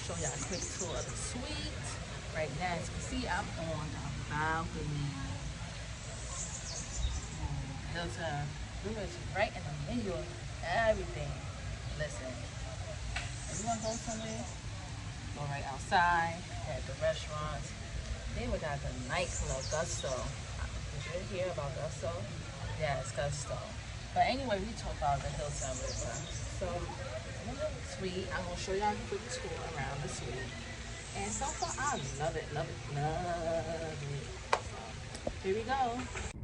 show y'all a quick tour of the suite. Right now, as you can see, I'm on a balcony. Hilton Aruba is right in the middle of everything. Listen, if you want to go somewhere, go right outside at the restaurants. Then we got the nightclub, Gusto. Did you hear about Gusto? Yes, Gusto. But anyway, we talk about the Hilton Aruba. So, suite, I'm going to show y'all a quick tour around the suite. And so far, I love it, love it, love it. So, here we go.